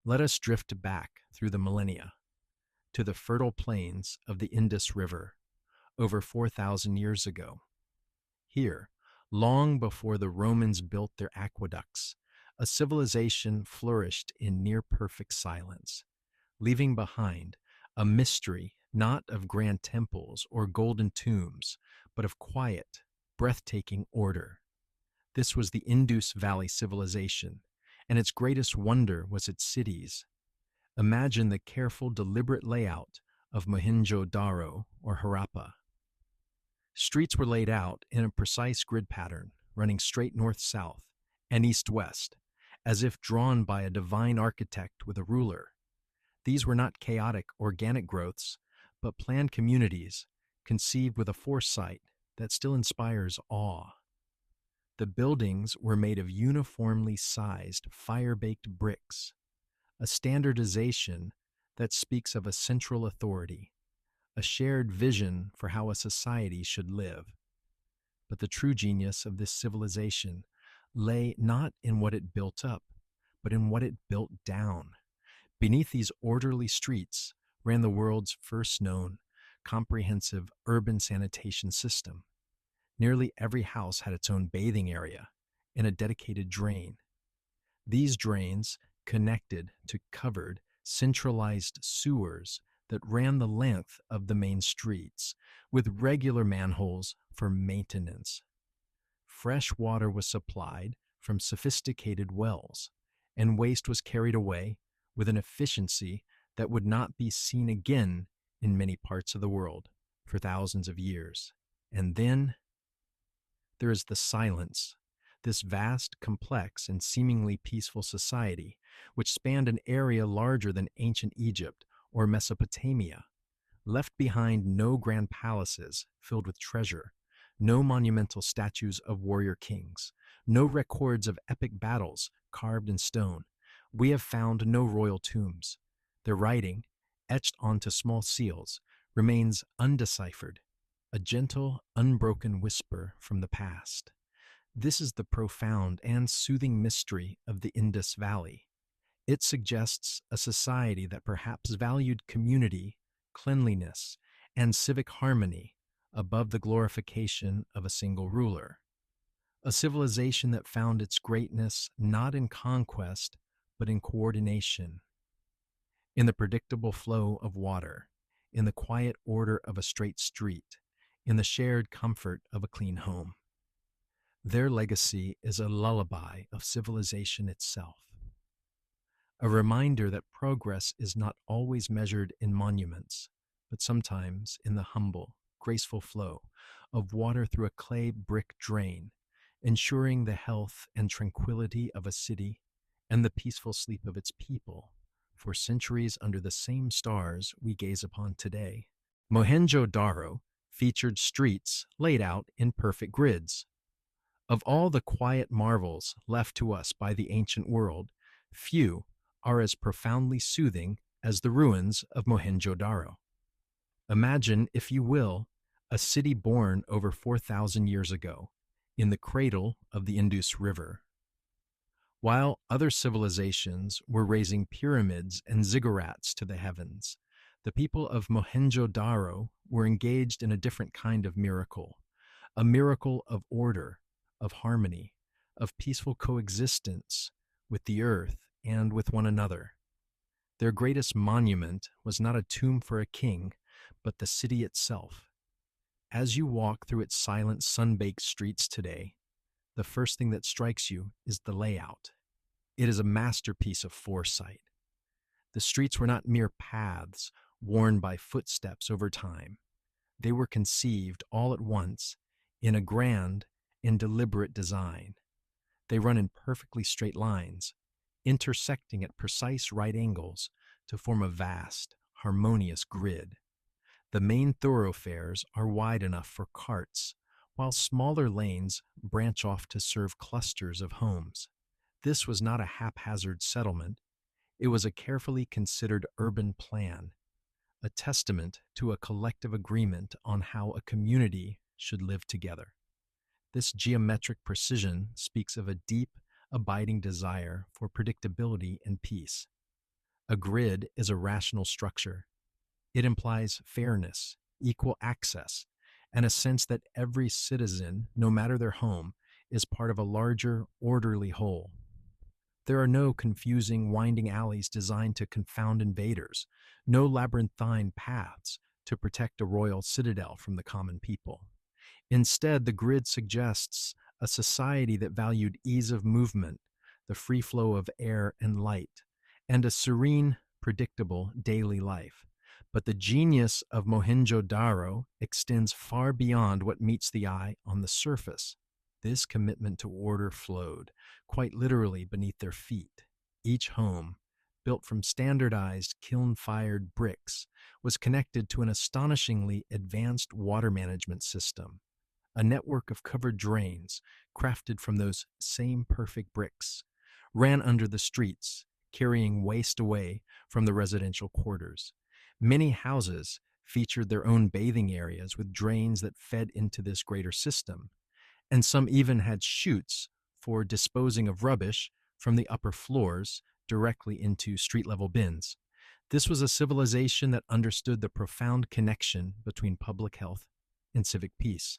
Let us drift back through the millennia to the fertile plains of the Indus River over 4,000 years ago. Here, long before the Romans built their aqueducts, a civilization flourished in near perfect silence, leaving behind a mystery not of grand temples or golden tombs, but of quiet, breathtaking order. This was the Indus Valley civilization, and its greatest wonder was its cities. Imagine the careful, deliberate layout of Mohenjo-Daro or Harappa. Streets were laid out in a precise grid pattern, running straight north-south and east-west, as if drawn by a divine architect with a ruler. These were not chaotic, organic growths, but planned communities conceived with a foresight that still inspires awe. The buildings were made of uniformly sized, fire-baked bricks, a standardization that speaks of a central authority, a shared vision for how a society should live. But the true genius of this civilization lay not in what it built up, but in what it built down. Beneath these orderly streets ran the world's first known, comprehensive urban sanitation system. Nearly every house had its own bathing area and a dedicated drain. These drains connected to covered, centralized sewers that ran the length of the main streets, with regular manholes for maintenance. Fresh water was supplied from sophisticated wells, and waste was carried away with an efficiency that would not be seen again in many parts of the world for thousands of years. And then there is the silence, this vast, complex, and seemingly peaceful society, which spanned an area larger than ancient Egypt or Mesopotamia, left behind no grand palaces filled with treasure, no monumental statues of warrior kings, no records of epic battles carved in stone. We have found no royal tombs. Their writing, etched onto small seals, remains undeciphered, a gentle, unbroken whisper from the past. This is the profound and soothing mystery of the Indus Valley. It suggests a society that perhaps valued community, cleanliness, and civic harmony above the glorification of a single ruler. A civilization that found its greatness not in conquest, but in coordination, in the predictable flow of water, in the quiet order of a straight street, in the shared comfort of a clean home. Their legacy is a lullaby of civilization itself, a reminder that progress is not always measured in monuments, but sometimes in the humble, graceful flow of water through a clay brick drain, ensuring the health and tranquility of a city and the peaceful sleep of its people for centuries under the same stars we gaze upon today. Mohenjo-Daro featured streets laid out in perfect grids. Of all the quiet marvels left to us by the ancient world, few are as profoundly soothing as the ruins of Mohenjo-Daro. Imagine, if you will, a city born over 4,000 years ago, in the cradle of the Indus River. While other civilizations were raising pyramids and ziggurats to the heavens, the people of Mohenjo-Daro were engaged in a different kind of miracle, a miracle of order, of harmony, of peaceful coexistence with the earth and with one another. Their greatest monument was not a tomb for a king, but the city itself. As you walk through its silent, sun-baked streets today, the first thing that strikes you is the layout. It is a masterpiece of foresight. The streets were not mere paths worn by footsteps over time. They were conceived all at once in a grand and deliberate design. They run in perfectly straight lines, intersecting at precise right angles to form a vast, harmonious grid. The main thoroughfares are wide enough for carts, while smaller lanes branch off to serve clusters of homes. This was not a haphazard settlement. It was a carefully considered urban plan, a testament to a collective agreement on how a community should live together. This geometric precision speaks of a deep, abiding desire for predictability and peace. A grid is a rational structure. It implies fairness, equal access, and a sense that every citizen, no matter their home, is part of a larger, orderly whole. There are no confusing, winding alleys designed to confound invaders, no labyrinthine paths to protect a royal citadel from the common people. Instead, the grid suggests a society that valued ease of movement, the free flow of air and light, and a serene, predictable daily life. But the genius of Mohenjo-Daro extends far beyond what meets the eye on the surface. This commitment to order flowed, quite literally, beneath their feet. Each home, built from standardized kiln-fired bricks, was connected to an astonishingly advanced water management system, a network of covered drains crafted from those same perfect bricks, ran under the streets, carrying waste away from the residential quarters. Many houses featured their own bathing areas with drains that fed into this greater system, and some even had chutes for disposing of rubbish from the upper floors directly into street-level bins. This was a civilization that understood the profound connection between public health and civic peace.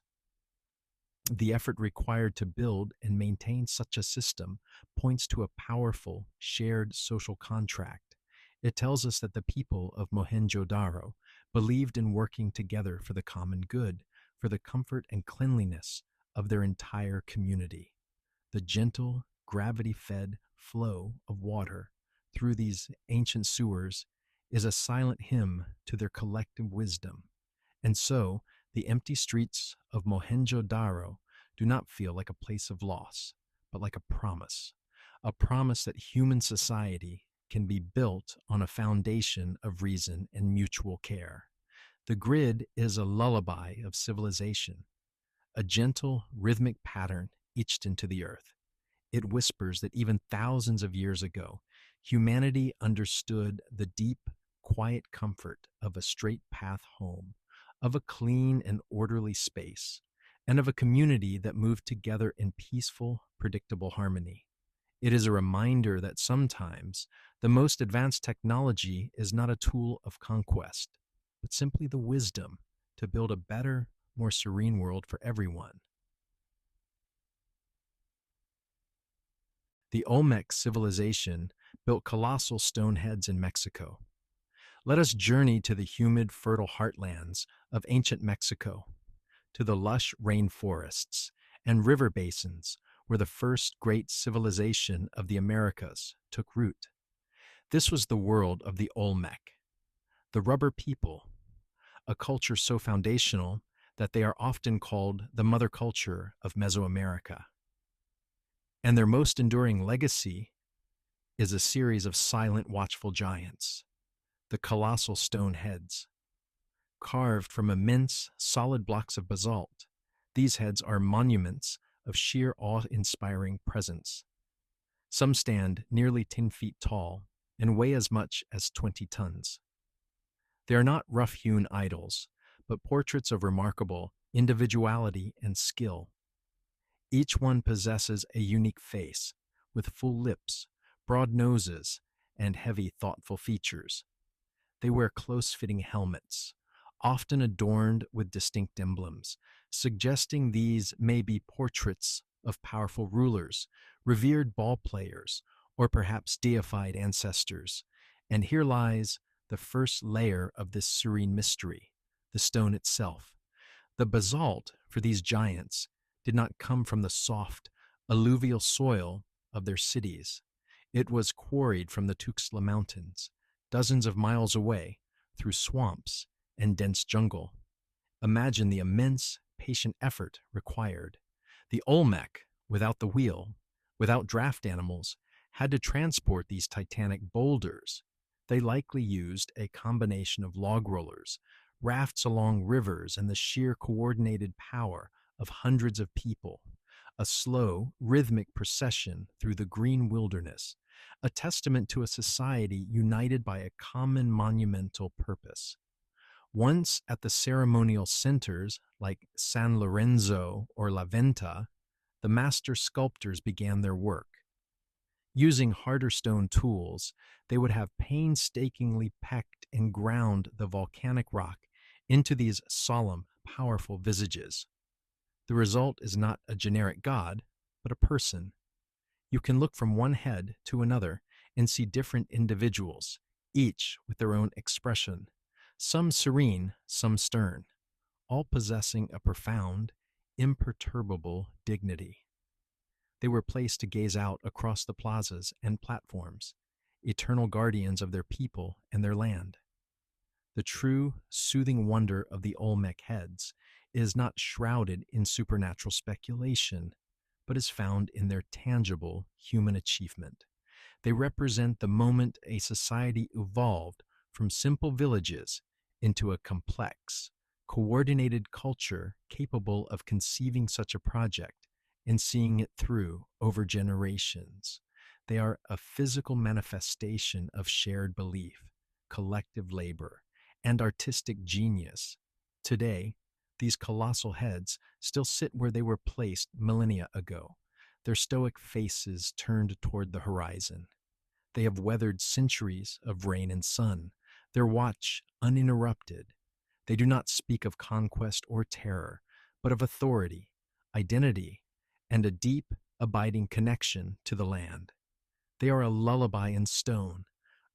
The effort required to build and maintain such a system points to a powerful, shared social contract. It tells us that the people of Mohenjo-Daro believed in working together for the common good, for the comfort and cleanliness of their entire community. The gentle, gravity-fed flow of water through these ancient sewers is a silent hymn to their collective wisdom. And so, the empty streets of Mohenjo-Daro do not feel like a place of loss, but like a promise that human society can be built on a foundation of reason and mutual care. The grid is a lullaby of civilization, a gentle, rhythmic pattern etched into the earth. It whispers that even thousands of years ago, humanity understood the deep, quiet comfort of a straight path home, of a clean and orderly space, and of a community that moved together in peaceful, predictable harmony. It is a reminder that sometimes the most advanced technology is not a tool of conquest, but simply the wisdom to build a better, more serene world for everyone. The Olmec civilization built colossal stone heads in Mexico. Let us journey to the humid, fertile heartlands of ancient Mexico, to the lush rainforests and river basins where the first great civilization of the Americas took root. This was the world of the Olmec, the rubber people, a culture so foundational that they are often called the mother culture of Mesoamerica. And their most enduring legacy is a series of silent, watchful giants, the colossal stone heads. Carved from immense, solid blocks of basalt, these heads are monuments of sheer awe-inspiring presence. Some stand nearly 10 feet tall and weigh as much as 20 tons. They are not rough-hewn idols, but portraits of remarkable individuality and skill. Each one possesses a unique face, with full lips, broad noses, and heavy, thoughtful features. They wear close-fitting helmets, often adorned with distinct emblems, suggesting these may be portraits of powerful rulers, revered ball players, or perhaps deified ancestors. And here lies the first layer of this serene mystery, the stone itself. The basalt for these giants did not come from the soft, alluvial soil of their cities. It was quarried from the Tuxtla Mountains, dozens of miles away, through swamps and dense jungle. Imagine the immense, patient effort required. The Olmec, without the wheel, without draft animals, had to transport these titanic boulders. They likely used a combination of log rollers, rafts along rivers, and the sheer coordinated power of hundreds of people. A slow, rhythmic procession through the green wilderness, a testament to a society united by a common monumental purpose. Once at the ceremonial centers like San Lorenzo or La Venta, the master sculptors began their work. Using harder stone tools, they would have painstakingly pecked and ground the volcanic rock into these solemn, powerful visages. The result is not a generic god, but a person. You can look from one head to another and see different individuals, each with their own expression, some serene, some stern, all possessing a profound, imperturbable dignity. They were placed to gaze out across the plazas and platforms, eternal guardians of their people and their land. The true, soothing wonder of the Olmec heads is not shrouded in supernatural speculation, but is found in their tangible human achievement. They represent the moment a society evolved from simple villages into a complex, coordinated culture capable of conceiving such a project and seeing it through over generations. They are a physical manifestation of shared belief, collective labor, and artistic genius. Today, these colossal heads still sit where they were placed millennia ago, their stoic faces turned toward the horizon. They have weathered centuries of rain and sun, their watch uninterrupted. They do not speak of conquest or terror, but of authority, identity, and a deep, abiding connection to the land. They are a lullaby in stone,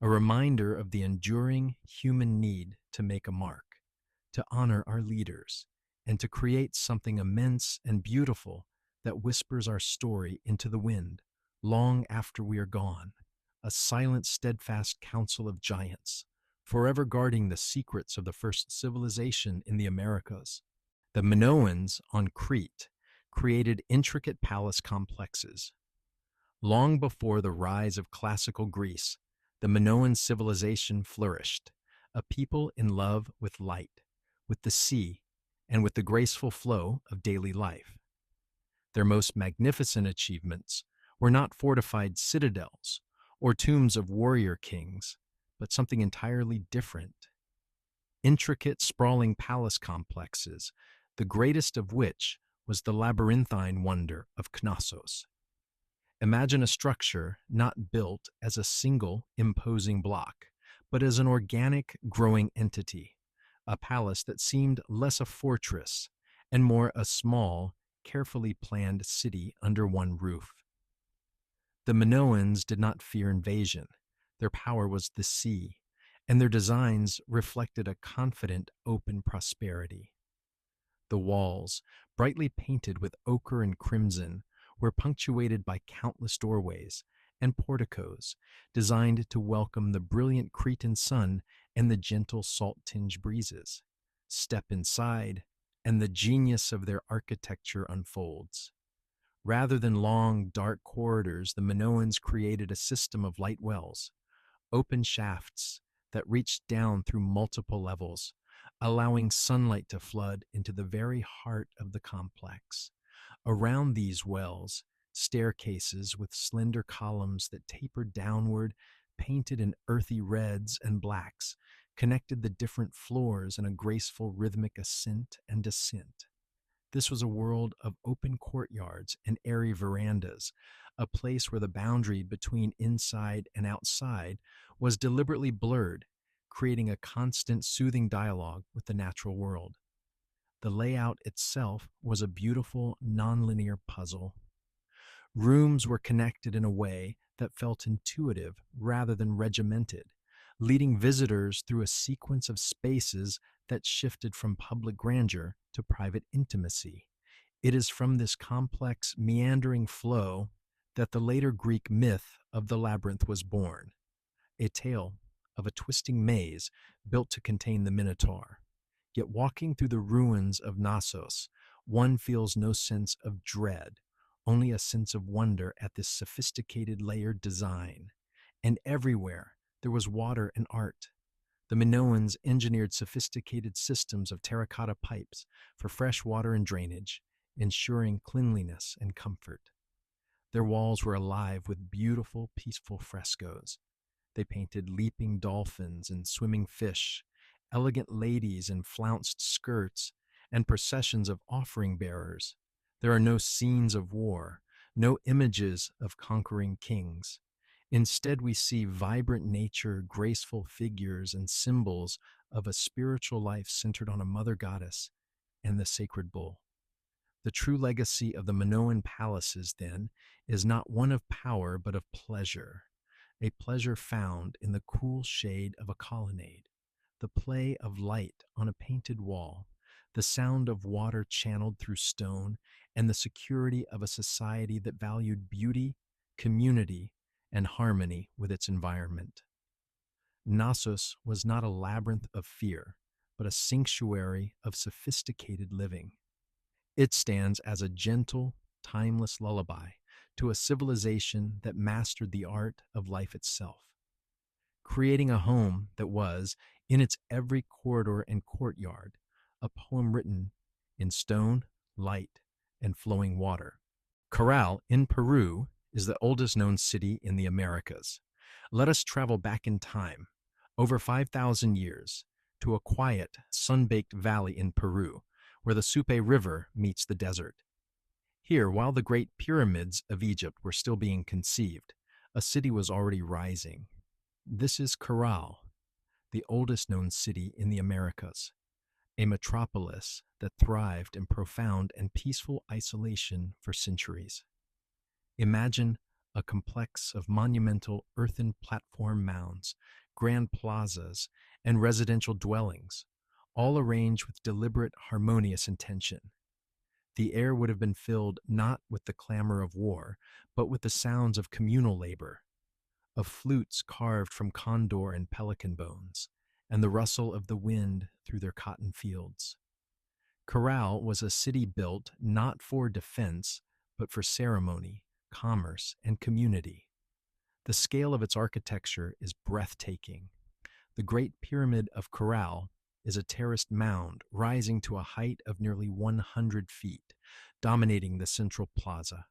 a reminder of the enduring human need to make a mark, to honor our leaders, and to create something immense and beautiful that whispers our story into the wind long after we are gone, a silent, steadfast council of giants, forever guarding the secrets of the first civilization in the Americas. The Minoans on Crete created intricate palace complexes. Long before the rise of classical Greece, the Minoan civilization flourished, a people in love with light, with the sea, and with the graceful flow of daily life. Their most magnificent achievements were not fortified citadels or tombs of warrior kings, but something entirely different. Intricate, sprawling palace complexes, the greatest of which was the labyrinthine wonder of Knossos. Imagine a structure not built as a single imposing block, but as an organic, growing entity, a palace that seemed less a fortress and more a small, carefully planned city under one roof. The Minoans did not fear invasion. Their power was the sea, and their designs reflected a confident, open prosperity. The walls, brightly painted with ochre and crimson, were punctuated by countless doorways and porticos designed to welcome the brilliant Cretan sun and the gentle salt-tinged breezes. Step inside, and the genius of their architecture unfolds. Rather than long, dark corridors, the Minoans created a system of light wells, open shafts that reached down through multiple levels, allowing sunlight to flood into the very heart of the complex. Around these wells, staircases with slender columns that tapered downward, painted in earthy reds and blacks, connected the different floors in a graceful rhythmic ascent and descent. This was a world of open courtyards and airy verandas, a place where the boundary between inside and outside was deliberately blurred, creating a constant soothing dialogue with the natural world. The layout itself was a beautiful, nonlinear puzzle. Rooms were connected in a way that felt intuitive rather than regimented, leading visitors through a sequence of spaces that shifted from public grandeur to private intimacy. It is from this complex, meandering flow that the later Greek myth of the labyrinth was born, a tale of a twisting maze built to contain the Minotaur. Yet walking through the ruins of Knossos, one feels no sense of dread, only a sense of wonder at this sophisticated layered design. And everywhere there was water and art. The Minoans engineered sophisticated systems of terracotta pipes for fresh water and drainage, ensuring cleanliness and comfort. Their walls were alive with beautiful, peaceful frescoes. They painted leaping dolphins and swimming fish, elegant ladies in flounced skirts, and processions of offering bearers. There are no scenes of war, no images of conquering kings, Instead, we see vibrant nature, graceful figures, and symbols of a spiritual life centered on a mother goddess and the sacred bull. The true legacy of the Minoan palaces, then, is not one of power but of pleasure, a pleasure found in the cool shade of a colonnade, the play of light on a painted wall, the sound of water channeled through stone, and the security of a society that valued beauty, community, and harmony with its environment. Knossos was not a labyrinth of fear, but a sanctuary of sophisticated living. It stands as a gentle, timeless lullaby to a civilization that mastered the art of life itself, creating a home that was, in its every corridor and courtyard, a poem written in stone, light, and flowing water. Caral in Peru is the oldest known city in the Americas. Let us travel back in time, over 5,000 years, to a quiet, sun-baked valley in Peru, where the Supe River meets the desert. Here, while the great pyramids of Egypt were still being conceived, a city was already rising. This is Caral, the oldest known city in the Americas, a metropolis that thrived in profound and peaceful isolation for centuries. Imagine a complex of monumental earthen platform mounds, grand plazas, and residential dwellings, all arranged with deliberate, harmonious intention. The air would have been filled not with the clamor of war, but with the sounds of communal labor, of flutes carved from condor and pelican bones, and the rustle of the wind through their cotton fields. Caral was a city built not for defense, but for ceremony, commerce, and community. The scale of its architecture is breathtaking. The Great Pyramid of Caral is a terraced mound rising to a height of nearly 100 feet, dominating the central plaza.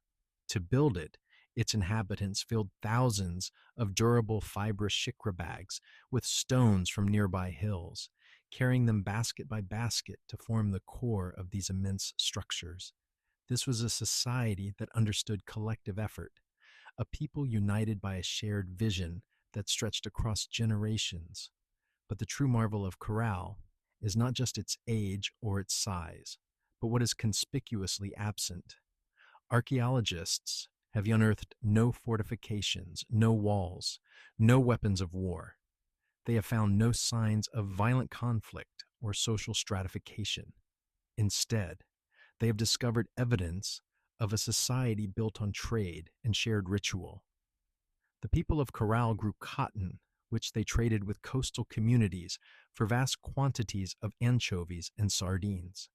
To build it, its inhabitants filled thousands of durable fibrous shikra bags with stones from nearby hills, carrying them basket by basket to form the core of these immense structures. This was a society that understood collective effort, a people united by a shared vision that stretched across generations. But the true marvel of Caral is not just its age or its size, but what is conspicuously absent. Archaeologists have unearthed no fortifications, no walls, no weapons of war. They have found no signs of violent conflict or social stratification. Instead, they have discovered evidence of a society built on trade and shared ritual. The people of Caral grew cotton, which they traded with coastal communities for vast quantities of anchovies and sardines.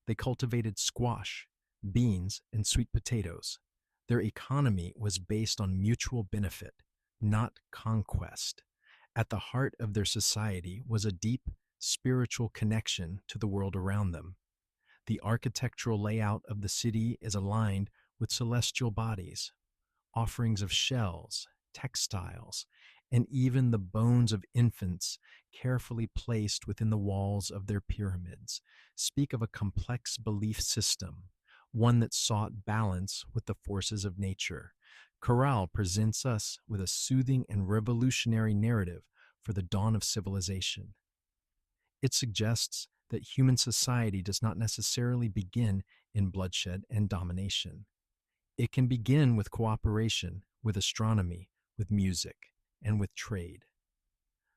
They cultivated squash, beans, and sweet potatoes. Their economy was based on mutual benefit, not conquest. At the heart of their society was a deep spiritual connection to the world around them. The architectural layout of the city is aligned with celestial bodies, offerings of shells, textiles, and even the bones of infants carefully placed within the walls of their pyramids speak of a complex belief system, one that sought balance with the forces of nature. Caral presents us with a soothing and revolutionary narrative for the dawn of civilization. It suggests that human society does not necessarily begin in bloodshed and domination. It can begin with cooperation, with astronomy, with music, and with trade.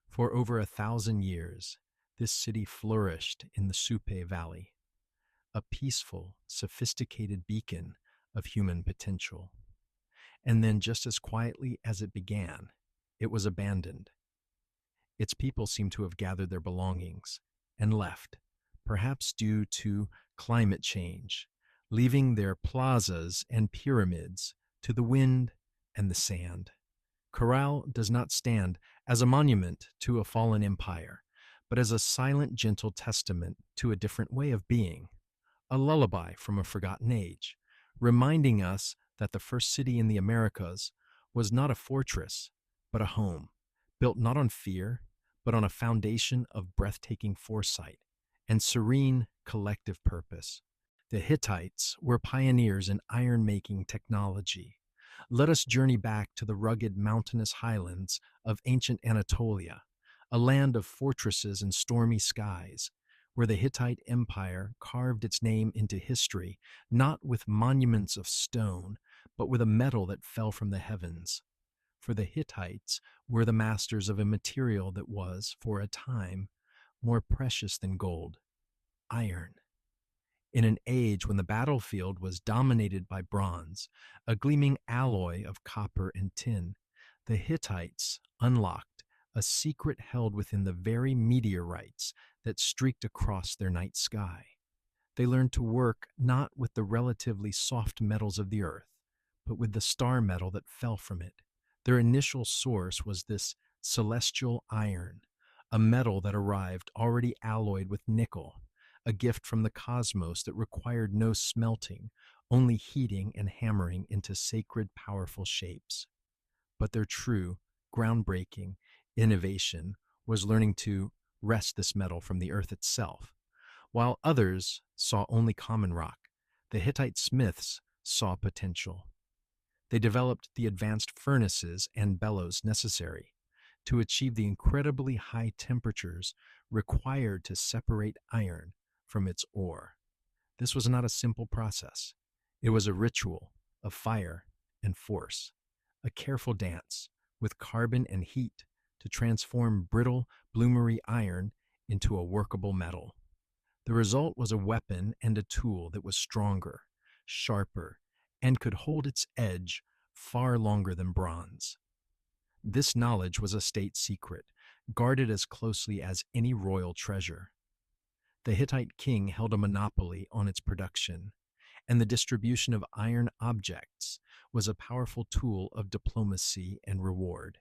For over 1,000 years, this city flourished in the Supe Valley, a peaceful, sophisticated beacon of human potential. And then, just as quietly as it began, it was abandoned. Its people seem to have gathered their belongings and left, perhaps due to climate change, leaving their plazas and pyramids to the wind and the sand. Caral does not stand as a monument to a fallen empire, but as a silent, gentle testament to a different way of being, a lullaby from a forgotten age, reminding us that the first city in the Americas was not a fortress, but a home, built not on fear, but on a foundation of breathtaking foresight and serene collective purpose. The Hittites were pioneers in iron-making technology, Let us journey back to the rugged mountainous highlands of ancient Anatolia, a land of fortresses and stormy skies, where the Hittite Empire carved its name into history, not with monuments of stone, but with a metal that fell from the heavens. For the Hittites were the masters of a material that was, for a time, more precious than gold: iron. In an age when the battlefield was dominated by bronze, a gleaming alloy of copper and tin, the Hittites unlocked a secret held within the very meteorites that streaked across their night sky. They learned to work not with the relatively soft metals of the earth, but with the star metal that fell from it. Their initial source was this celestial iron, a metal that arrived already alloyed with nickel, a gift from the cosmos that required no smelting, only heating and hammering into sacred, powerful shapes. But their true, groundbreaking innovation was learning to wrest this metal from the earth itself. While others saw only common rock, the Hittite smiths saw potential. They developed the advanced furnaces and bellows necessary to achieve the incredibly high temperatures required to separate iron from its ore. This was not a simple process. It was a ritual of fire and force, a careful dance with carbon and heat to transform brittle, bloomery iron into a workable metal. The result was a weapon and a tool that was stronger, sharper, and could hold its edge far longer than bronze. This knowledge was a state secret, guarded as closely as any royal treasure. The Hittite king held a monopoly on its production, and the distribution of iron objects was a powerful tool of diplomacy and reward.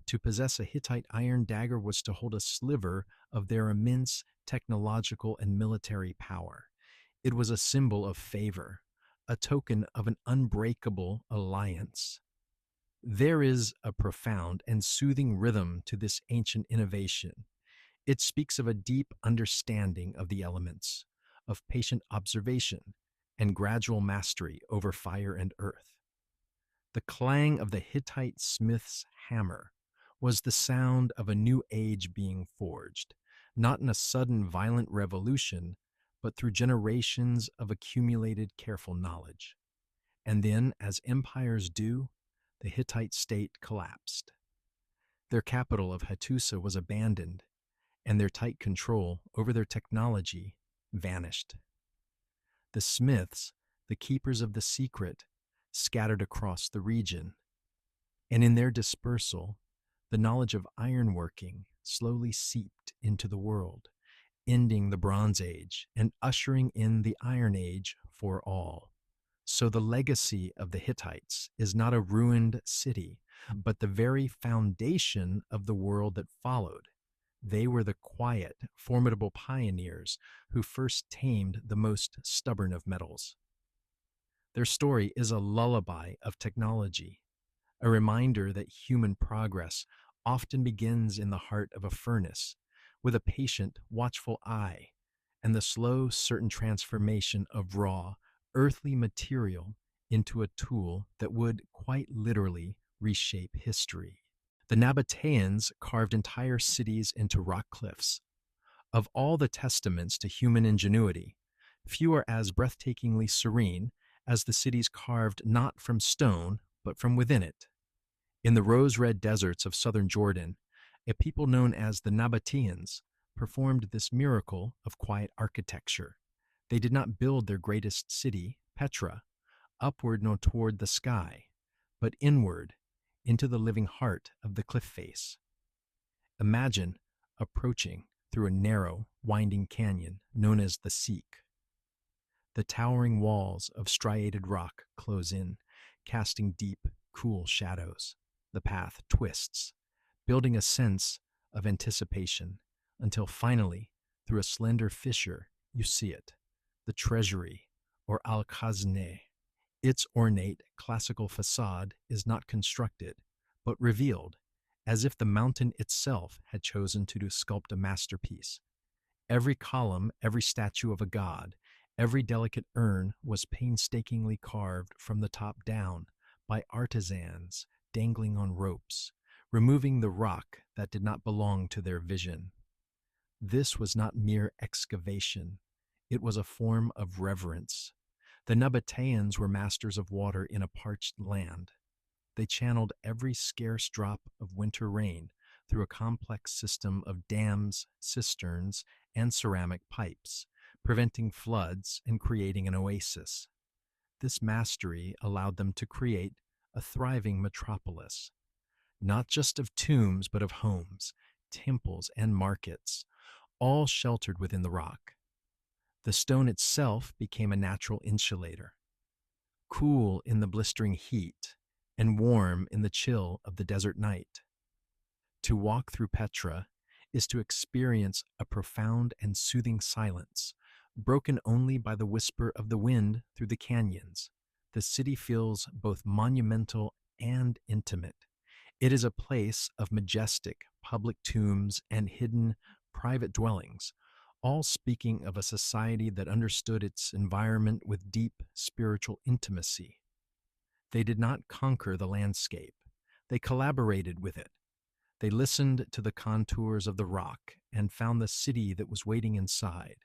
To possess a Hittite iron dagger was to hold a sliver of their immense technological and military power. It was a symbol of favor, a token of an unbreakable alliance. There is a profound and soothing rhythm to this ancient innovation. It speaks of a deep understanding of the elements, of patient observation, and gradual mastery over fire and earth. The clang of the Hittite smith's hammer was the sound of a new age being forged, not in a sudden violent revolution, but through generations of accumulated careful knowledge. And then, as empires do, the Hittite state collapsed. Their capital of Hattusa was abandoned, and their tight control over their technology vanished. The smiths, the keepers of the secret, scattered across the region, and in their dispersal, the knowledge of ironworking slowly seeped into the world, ending the Bronze Age and ushering in the Iron Age for all. So the legacy of the Hittites is not a ruined city, but the very foundation of the world that followed. They were the quiet, formidable pioneers who first tamed the most stubborn of metals. Their story is a lullaby of technology, a reminder that human progress often begins in the heart of a furnace, with a patient, watchful eye, and the slow, certain transformation of raw, earthly material into a tool that would quite literally reshape history. The Nabataeans carved entire cities into rock cliffs. Of all the testaments to human ingenuity, few are as breathtakingly serene as the cities carved not from stone, but from within it. In the rose-red deserts of southern Jordan, a people known as the Nabataeans performed this miracle of quiet architecture. They did not build their greatest city, Petra, upward nor toward the sky, but inward into the living heart of the cliff face. Imagine approaching through a narrow, winding canyon known as the Seek. The towering walls of striated rock close in, casting deep, cool shadows. The path twists, building a sense of anticipation, until finally, through a slender fissure, you see it, the treasury, or al-Khazne. Its ornate, classical facade is not constructed, but revealed, as if the mountain itself had chosen to sculpt a masterpiece. Every column, every statue of a god, every delicate urn was painstakingly carved from the top down by artisans dangling on ropes, removing the rock that did not belong to their vision. This was not mere excavation, it was a form of reverence. The Nabataeans were masters of water in a parched land. They channeled every scarce drop of winter rain through a complex system of dams, cisterns, and ceramic pipes, preventing floods and creating an oasis. This mastery allowed them to create a thriving metropolis, not just of tombs, but of homes, temples, and markets, all sheltered within the rock. The stone itself became a natural insulator, cool in the blistering heat and warm in the chill of the desert night. To walk through Petra is to experience a profound and soothing silence, broken only by the whisper of the wind through the canyons. The city feels both monumental and intimate. It is a place of majestic public tombs and hidden private dwellings, all speaking of a society that understood its environment with deep spiritual intimacy. They did not conquer the landscape. They collaborated with it. They listened to the contours of the rock and found the city that was waiting inside.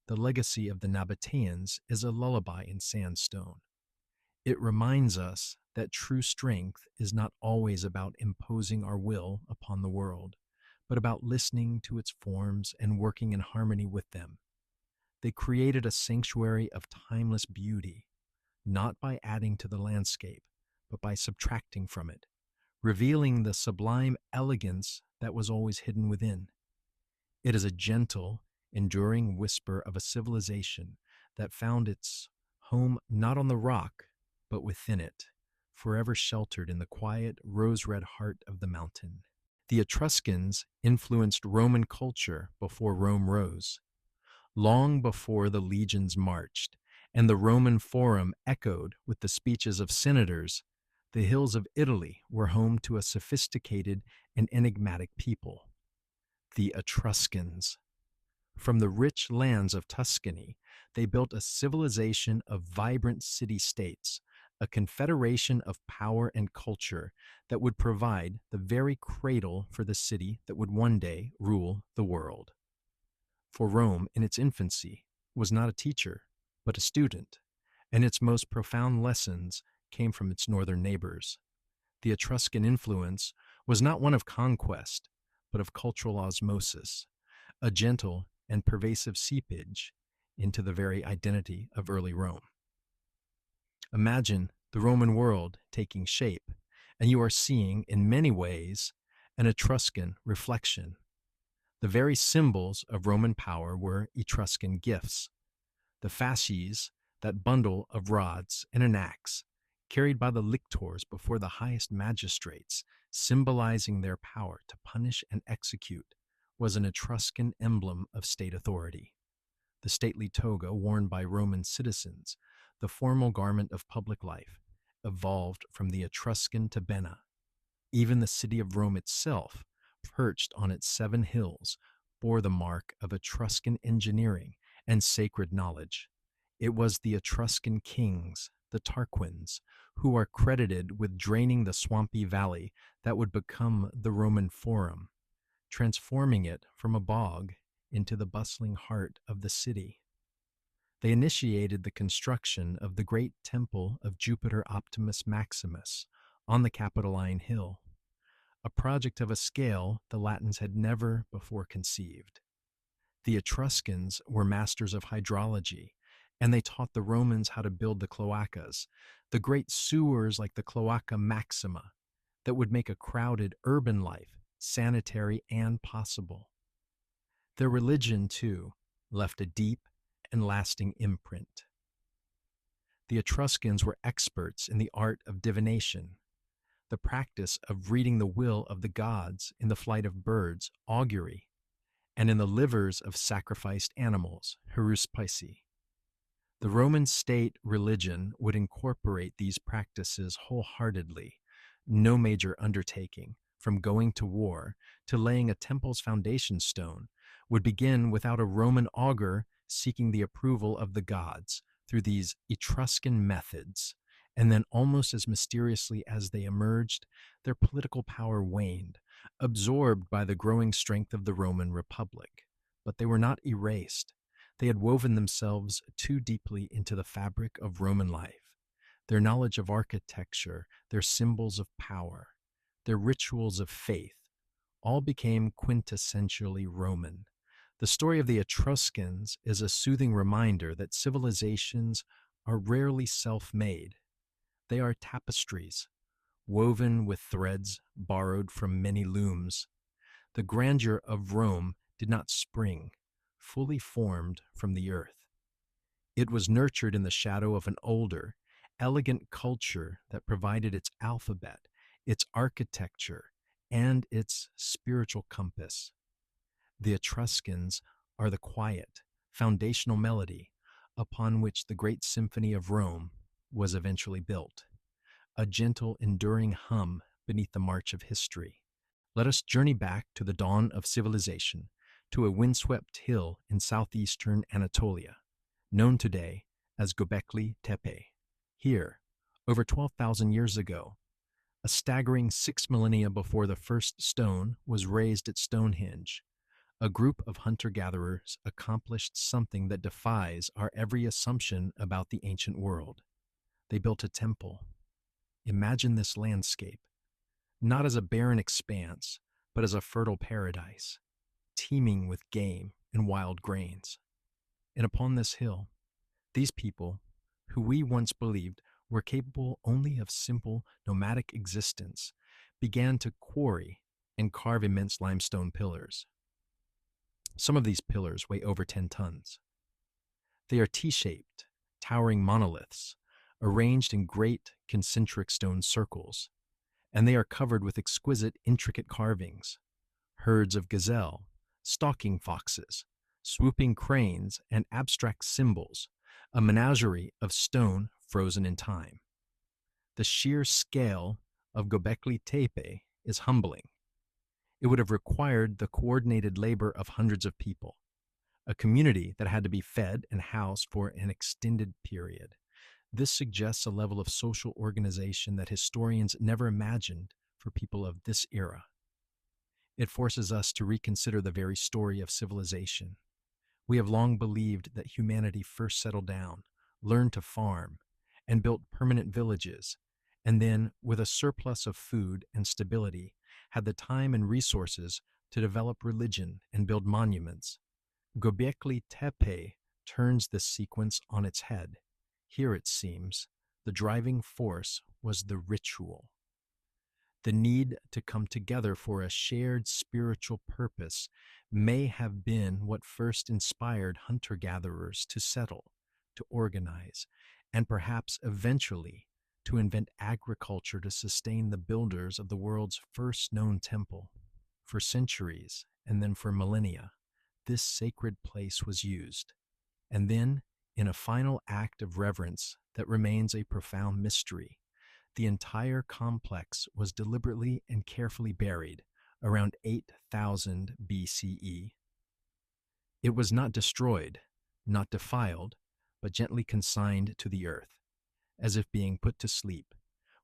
The legacy of the Nabataeans is a lullaby in sandstone. It reminds us that true strength is not always about imposing our will upon the world, but about listening to its forms and working in harmony with them. They created a sanctuary of timeless beauty, not by adding to the landscape, but by subtracting from it, revealing the sublime elegance that was always hidden within. It is a gentle, enduring whisper of a civilization that found its home not on the rock, but within it, forever sheltered in the quiet, rose-red heart of the mountain. The Etruscans influenced Roman culture before Rome rose. Long before the legions marched and the Roman Forum echoed with the speeches of senators, the hills of Italy were home to a sophisticated and enigmatic people, the Etruscans. From the rich lands of Tuscany, they built a civilization of vibrant city-states, a confederation of power and culture that would provide the very cradle for the city that would one day rule the world. For Rome, in its infancy, was not a teacher, but a student, and its most profound lessons came from its northern neighbors. The Etruscan influence was not one of conquest, but of cultural osmosis, a gentle and pervasive seepage into the very identity of early Rome. Imagine the Roman world taking shape, and you are seeing, in many ways, an Etruscan reflection. The very symbols of Roman power were Etruscan gifts. The fasces, that bundle of rods and an axe, carried by the lictors before the highest magistrates, symbolizing their power to punish and execute, was an Etruscan emblem of state authority. The stately toga worn by Roman citizens, the formal garment of public life, evolved from the Etruscan tabena. Even the city of Rome itself, perched on its 7 hills, bore the mark of Etruscan engineering and sacred knowledge. It was the Etruscan kings, the Tarquins, who are credited with draining the swampy valley that would become the Roman Forum, transforming it from a bog into the bustling heart of the city. They initiated the construction of the great temple of Jupiter Optimus Maximus on the Capitoline Hill, a project of a scale the Latins had never before conceived. The Etruscans were masters of hydrology, and they taught the Romans how to build the cloacas, the great sewers like the Cloaca Maxima, that would make a crowded urban life sanitary and possible. Their religion, too, left a deep and lasting imprint. The Etruscans were experts in the art of divination, the practice of reading the will of the gods in the flight of birds, augury, and in the livers of sacrificed animals, haruspice. The Roman state religion would incorporate these practices wholeheartedly. No major undertaking, from going to war to laying a temple's foundation stone, would begin without a Roman augur seeking the approval of the gods through these Etruscan methods, And then, almost as mysteriously as they emerged, their political power waned, absorbed by the growing strength of the Roman Republic. But they were not erased. They had woven themselves too deeply into the fabric of Roman life. Their knowledge of architecture, their symbols of power, their rituals of faith, all became quintessentially Roman. The story of the Etruscans is a soothing reminder that civilizations are rarely self-made. They are tapestries, woven with threads borrowed from many looms. The grandeur of Rome did not spring, fully formed from the earth. It was nurtured in the shadow of an older, elegant culture that provided its alphabet, its architecture, and its spiritual compass. The Etruscans are the quiet, foundational melody upon which the great symphony of Rome was eventually built, a gentle, enduring hum beneath the march of history. Let us journey back to the dawn of civilization, to a windswept hill in southeastern Anatolia, known today as Göbekli Tepe. Here, over 12,000 years ago, a staggering 6 millennia before the first stone was raised at Stonehenge, a group of hunter-gatherers accomplished something that defies our every assumption about the ancient world. They built a temple. Imagine this landscape, not as a barren expanse, but as a fertile paradise, teeming with game and wild grains. And upon this hill, these people, who we once believed were capable only of simple nomadic existence, began to quarry and carve immense limestone pillars. Some of these pillars weigh over 10 tons. They are T-shaped, towering monoliths, arranged in great concentric stone circles, and they are covered with exquisite, intricate carvings, herds of gazelle, stalking foxes, swooping cranes, and abstract symbols, a menagerie of stone frozen in time. The sheer scale of Göbekli Tepe is humbling. It would have required the coordinated labor of hundreds of people, a community that had to be fed and housed for an extended period. This suggests a level of social organization that historians never imagined for people of this era. It forces us to reconsider the very story of civilization. We have long believed that humanity first settled down, learned to farm, and built permanent villages, and then, with a surplus of food and stability, had the time and resources to develop religion and build monuments. Göbekli Tepe turns this sequence on its head. Here, it seems, the driving force was the ritual. The need to come together for a shared spiritual purpose may have been what first inspired hunter-gatherers to settle, to organize, and perhaps eventually to invent agriculture to sustain the builders of the world's first known temple. For centuries, and then for millennia, this sacred place was used. And then, in a final act of reverence that remains a profound mystery, the entire complex was deliberately and carefully buried around 8,000 BCE. It was not destroyed, not defiled, but gently consigned to the earth, as if being put to sleep,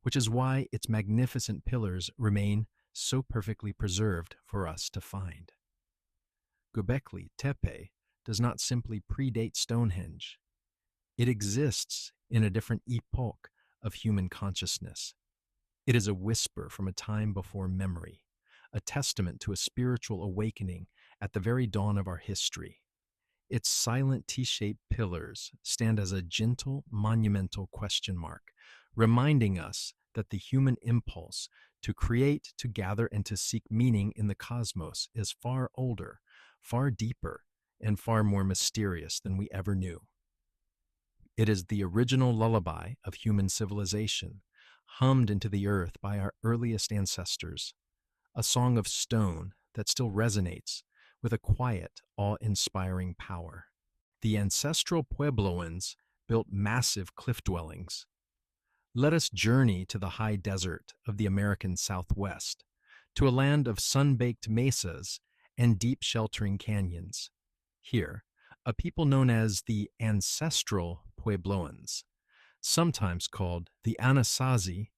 which is why its magnificent pillars remain so perfectly preserved for us to find. Göbekli Tepe does not simply predate Stonehenge. It exists in a different epoch of human consciousness. It is a whisper from a time before memory, a testament to a spiritual awakening at the very dawn of our history. Its silent T-shaped pillars stand as a gentle, monumental question mark, reminding us that the human impulse to create, to gather, and to seek meaning in the cosmos is far older, far deeper, and far more mysterious than we ever knew. It is the original lullaby of human civilization, hummed into the earth by our earliest ancestors, a song of stone that still resonates with a quiet, awe-inspiring power. The ancestral Puebloans built massive cliff dwellings. Let us journey to the high desert of the American Southwest, to a land of sun-baked mesas and deep sheltering canyons. Here, a people known as the ancestral Puebloans sometimes called the Anasazi,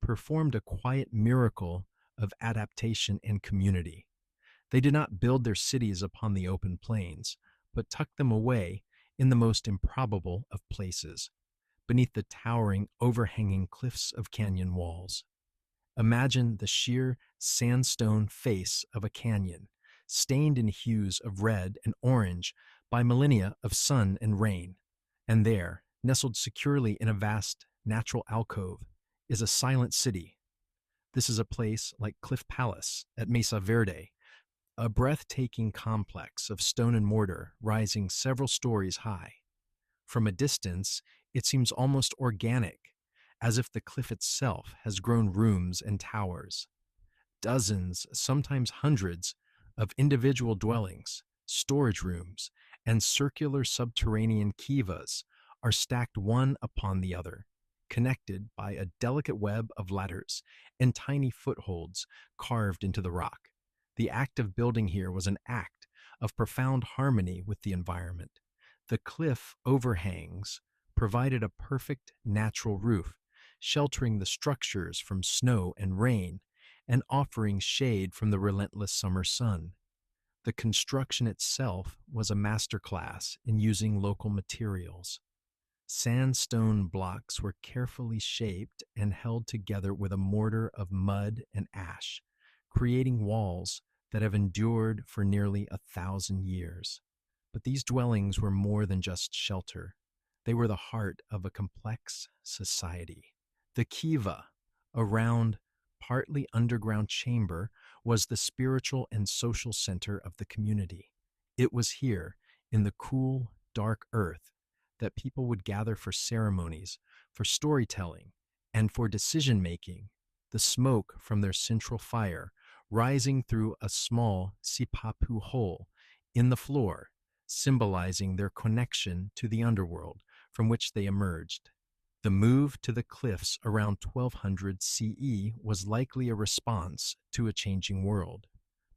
performed a quiet miracle of adaptation and community. They did not build their cities upon the open plains, but tucked them away in the most improbable of places, beneath the towering, overhanging cliffs of canyon walls. Imagine the sheer sandstone face of a canyon, stained in hues of red and orange by millennia of sun and rain. And there, nestled securely in a vast natural alcove, is a silent city. This is a place like Cliff Palace at Mesa Verde, a breathtaking complex of stone and mortar rising several stories high. From a distance, it seems almost organic, as if the cliff itself has grown rooms and towers. Dozens, sometimes hundreds, of individual dwellings, storage rooms, and circular subterranean kivas are stacked one upon the other, connected by a delicate web of ladders and tiny footholds carved into the rock. The act of building here was an act of profound harmony with the environment. The cliff overhangs provided a perfect natural roof, sheltering the structures from snow and rain and offering shade from the relentless summer sun. The construction itself was a masterclass in using local materials. Sandstone blocks were carefully shaped and held together with a mortar of mud and ash, creating walls that have endured for nearly 1,000 years. But these dwellings were more than just shelter. They were the heart of a complex society. The kiva, a round, partly underground chamber, was the spiritual and social center of the community. It was here, in the cool, dark earth, that people would gather for ceremonies, for storytelling, and for decision-making. The smoke from their central fire, rising through a small sipapu hole in the floor, symbolizing their connection to the underworld from which they emerged. The move to the cliffs around 1200 CE was likely a response to a changing world,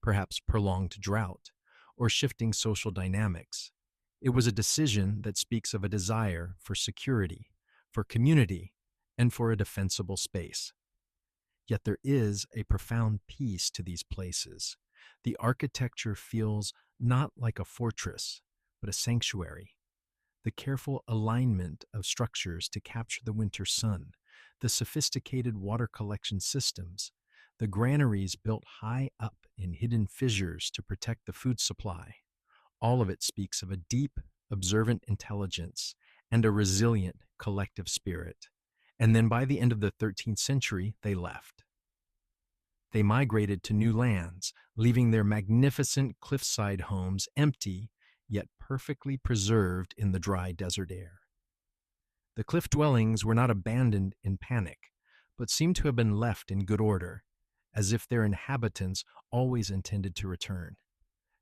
perhaps prolonged drought or shifting social dynamics. It was a decision that speaks of a desire for security, for community, and for a defensible space. Yet there is a profound peace to these places. The architecture feels not like a fortress, but a sanctuary. The careful alignment of structures to capture the winter sun, the sophisticated water collection systems, the granaries built high up in hidden fissures to protect the food supply. All of it speaks of a deep, observant intelligence and a resilient collective spirit. And then by the end of the 13th century, they left. They migrated to new lands, leaving their magnificent cliffside homes empty, yet perfectly preserved in the dry desert air. The cliff dwellings were not abandoned in panic, but seem to have been left in good order, as if their inhabitants always intended to return.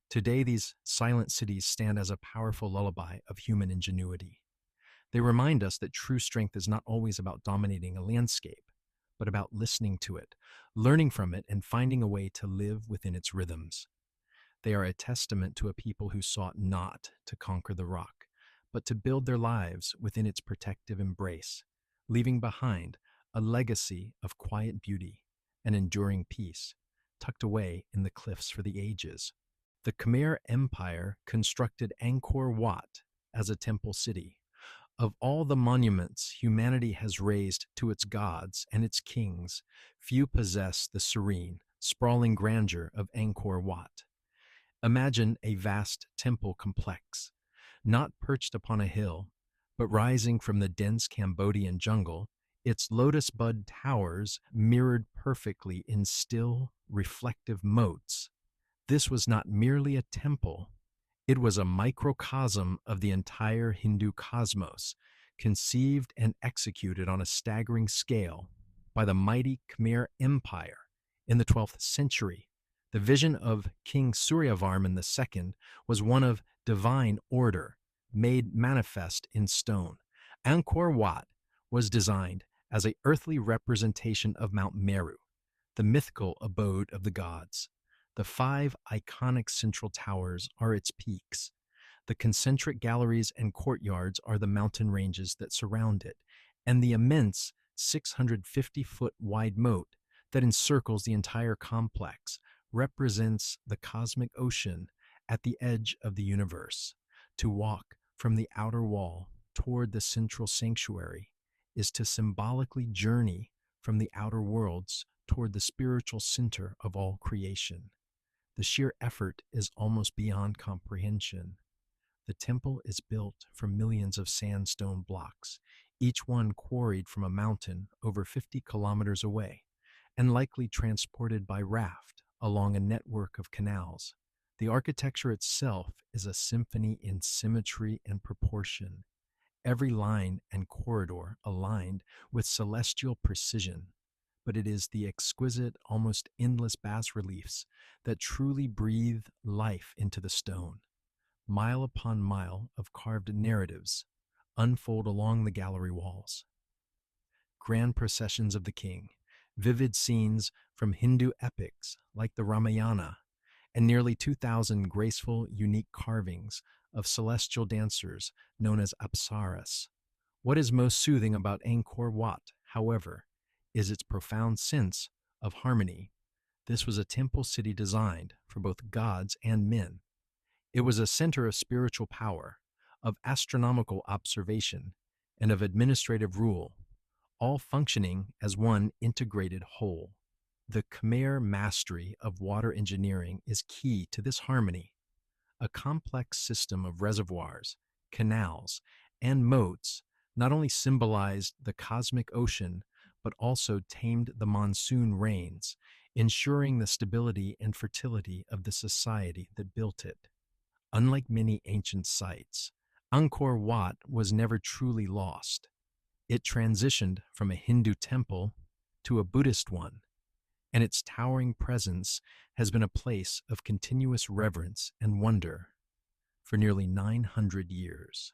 Today, these silent cities stand as a powerful lullaby of human ingenuity. They remind us that true strength is not always about dominating a landscape, but about listening to it, learning from it, and finding a way to live within its rhythms. They are a testament to a people who sought not to conquer the rock, but to build their lives within its protective embrace, leaving behind a legacy of quiet beauty and enduring peace, tucked away in the cliffs for the ages. The Khmer Empire constructed Angkor Wat as a temple city. Of all the monuments humanity has raised to its gods and its kings, few possess the serene, sprawling grandeur of Angkor Wat. Imagine a vast temple complex, not perched upon a hill, but rising from the dense Cambodian jungle, its lotus bud towers mirrored perfectly in still, reflective moats. This was not merely a temple, it was a microcosm of the entire Hindu cosmos, conceived and executed on a staggering scale by the mighty Khmer Empire in the 12th century. The vision of King Suryavarman II was one of divine order, made manifest in stone. Angkor Wat was designed as an earthly representation of Mount Meru, the mythical abode of the gods. The 5 iconic central towers are its peaks. The concentric galleries and courtyards are the mountain ranges that surround it, and the immense 650-foot wide moat that encircles the entire complex represents the cosmic ocean at the edge of the universe. To walk from the outer wall toward the central sanctuary is to symbolically journey from the outer worlds toward the spiritual center of all creation. The sheer effort is almost beyond comprehension. The temple is built from millions of sandstone blocks, each one quarried from a mountain over 50 kilometers away, and likely transported by raft along a network of canals. The architecture itself is a symphony in symmetry and proportion, every line and corridor aligned with celestial precision. But it is the exquisite, almost endless bas reliefs that truly breathe life into the stone. Mile upon mile of carved narratives unfold along the gallery walls. Grand processions of the king, vivid scenes from Hindu epics like the Ramayana, and nearly 2,000 graceful, unique carvings of celestial dancers known as apsaras. What is most soothing about Angkor Wat, however, is its profound sense of harmony. This was a temple city designed for both gods and men. It was a center of spiritual power, of astronomical observation, and of administrative rule, all functioning as one integrated whole. The Khmer mastery of water engineering is key to this harmony. A complex system of reservoirs, canals, and moats not only symbolized the cosmic ocean, but also tamed the monsoon rains, ensuring the stability and fertility of the society that built it. Unlike many ancient sites, Angkor Wat was never truly lost. It transitioned from a Hindu temple to a Buddhist one, and its towering presence has been a place of continuous reverence and wonder for nearly 900 years.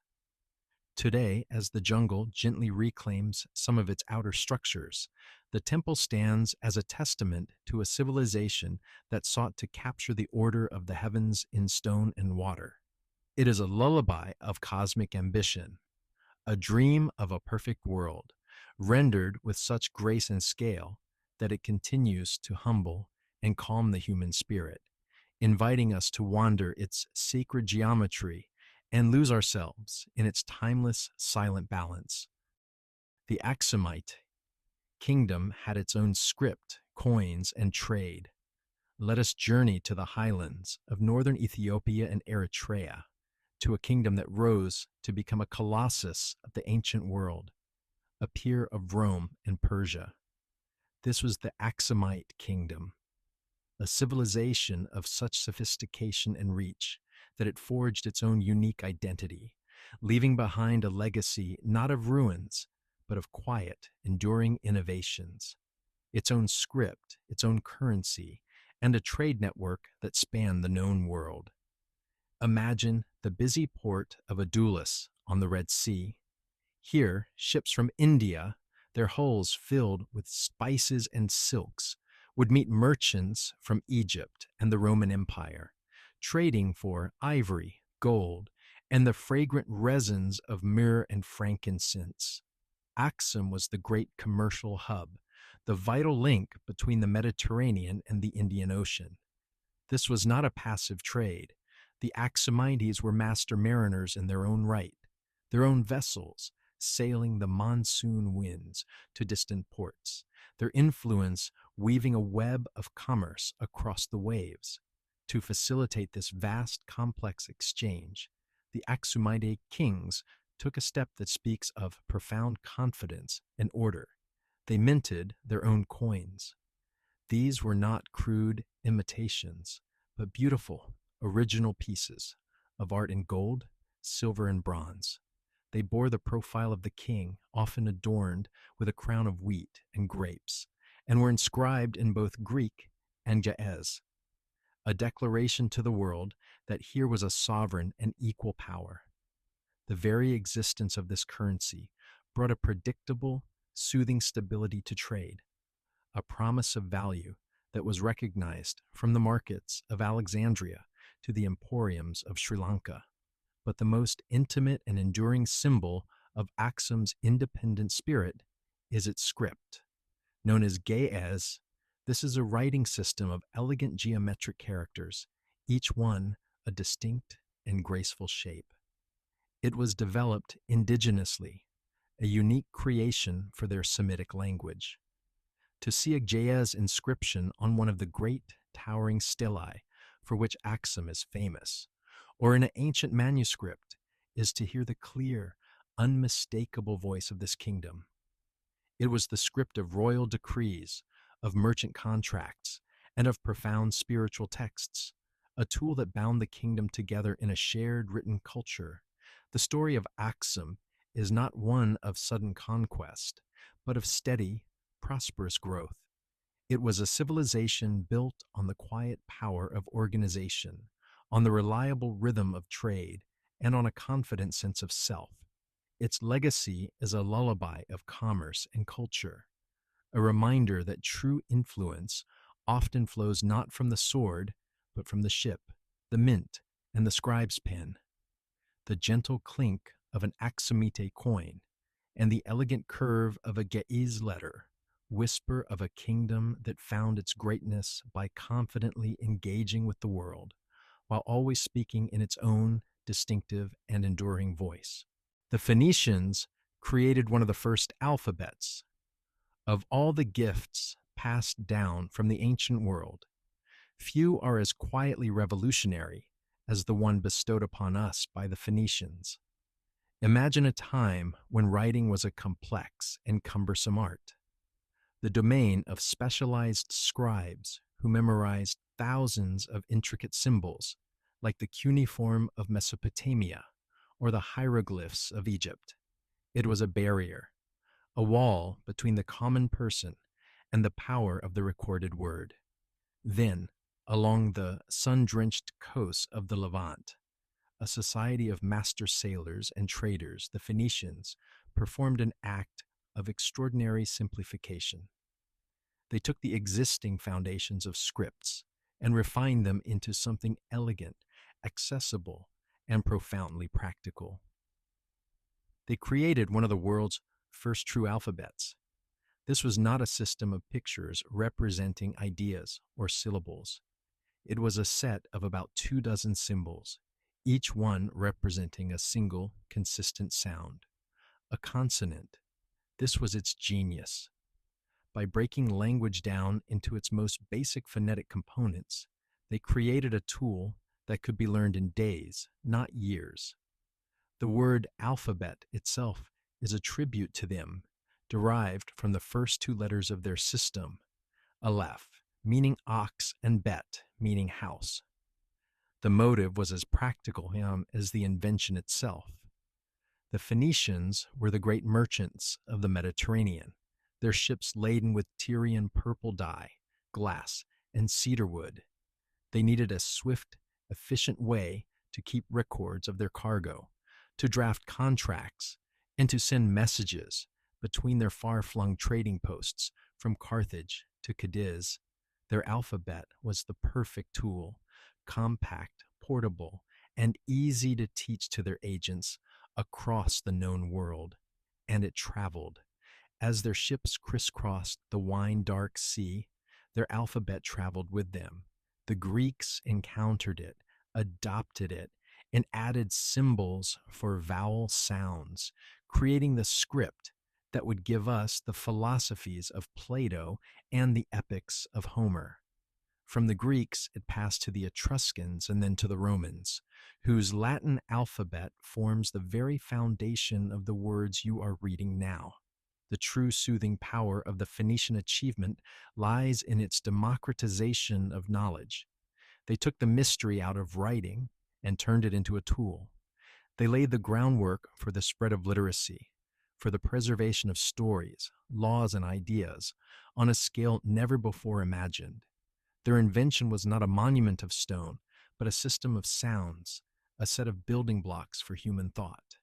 Today, as the jungle gently reclaims some of its outer structures, the temple stands as a testament to a civilization that sought to capture the order of the heavens in stone and water. It is a lullaby of cosmic ambition, a dream of a perfect world, rendered with such grace and scale that it continues to humble and calm the human spirit, inviting us to wander its sacred geometry and lose ourselves in its timeless, silent balance. The Aksumite kingdom had its own script, coins, and trade. Let us journey to the highlands of northern Ethiopia and Eritrea, to a kingdom that rose to become a colossus of the ancient world, a peer of Rome and Persia. This was the Aksumite kingdom, a civilization of such sophistication and reach that it forged its own unique identity, leaving behind a legacy not of ruins, but of quiet, enduring innovations, its own script, its own currency, and a trade network that spanned the known world. Imagine the busy port of Adulis on the Red Sea. Here, ships from India, their hulls filled with spices and silks, would meet merchants from Egypt and the Roman Empire, trading for ivory, gold, and the fragrant resins of myrrh and frankincense. Aksum was the great commercial hub, the vital link between the Mediterranean and the Indian Ocean. This was not a passive trade. The Aksumites were master mariners in their own right, their own vessels, sailing the monsoon winds to distant ports, their influence weaving a web of commerce across the waves. To facilitate this vast, complex exchange, the Aksumite kings took a step that speaks of profound confidence and order. They minted their own coins. These were not crude imitations, but beautiful, original pieces of art in gold, silver, and bronze. They bore the profile of the king, often adorned with a crown of wheat and grapes, and were inscribed in both Greek and Ge'ez, a declaration to the world that here was a sovereign and equal power. The very existence of this currency brought a predictable, soothing stability to trade, a promise of value that was recognized from the markets of Alexandria to the emporiums of Sri Lanka. But the most intimate and enduring symbol of Aksum's independent spirit is its script. Known as Ge'ez, this is a writing system of elegant geometric characters, each one a distinct and graceful shape. It was developed indigenously, a unique creation for their Semitic language. To see a Ge'ez inscription on one of the great towering stelae for which Aksum is famous, or in an ancient manuscript, is to hear the clear, unmistakable voice of this kingdom. It was the script of royal decrees, of merchant contracts, and of profound spiritual texts, a tool that bound the kingdom together in a shared written culture. The story of Aksum is not one of sudden conquest, but of steady, prosperous growth. It was a civilization built on the quiet power of organization, on the reliable rhythm of trade, and on a confident sense of self. Its legacy is a lullaby of commerce and culture, a reminder that true influence often flows not from the sword, but from the ship, the mint, and the scribe's pen. The gentle clink of an Aksumite coin and the elegant curve of a Ge'ez letter whisper of a kingdom that found its greatness by confidently engaging with the world, while always speaking in its own distinctive and enduring voice. The Phoenicians created one of the first alphabets. Of all the gifts passed down from the ancient world, few are as quietly revolutionary as the one bestowed upon us by the Phoenicians. Imagine a time when writing was a complex and cumbersome art, the domain of specialized scribes who memorized thousands of intricate symbols, like the cuneiform of Mesopotamia or the hieroglyphs of Egypt. It was a barrier, a wall between the common person and the power of the recorded word. Then, along the sun-drenched coasts of the Levant, a society of master sailors and traders, the Phoenicians, performed an act of extraordinary simplification. They took the existing foundations of scripts and refined them into something elegant, accessible, and profoundly practical. They created one of the world's first true alphabets. This was not a system of pictures representing ideas or syllables. It was a set of about 24 symbols, each one representing a single, consistent sound, a consonant. This was its genius. By breaking language down into its most basic phonetic components, they created a tool that could be learned in days, not years. The word alphabet itself is a tribute to them, derived from the first two letters of their system, aleph, meaning ox, and bet, meaning house. The motive was as practical as the invention itself. The Phoenicians were the great merchants of the Mediterranean, their ships laden with Tyrian purple dye, glass, and cedar wood. They needed a swift, efficient way to keep records of their cargo, to draft contracts, and to send messages between their far-flung trading posts from Carthage to Cadiz. Their alphabet was the perfect tool, compact, portable, and easy to teach to their agents across the known world. And it traveled. As their ships crisscrossed the wine-dark sea, their alphabet traveled with them. The Greeks encountered it, adopted it, and added symbols for vowel sounds, creating the script that would give us the philosophies of Plato and the epics of Homer. From the Greeks, it passed to the Etruscans and then to the Romans, whose Latin alphabet forms the very foundation of the words you are reading now. The true soothing power of the Phoenician achievement lies in its democratization of knowledge. They took the mystery out of writing and turned it into a tool. They laid the groundwork for the spread of literacy, for the preservation of stories, laws, and ideas on a scale never before imagined. Their invention was not a monument of stone, but a system of sounds, a set of building blocks for human thought.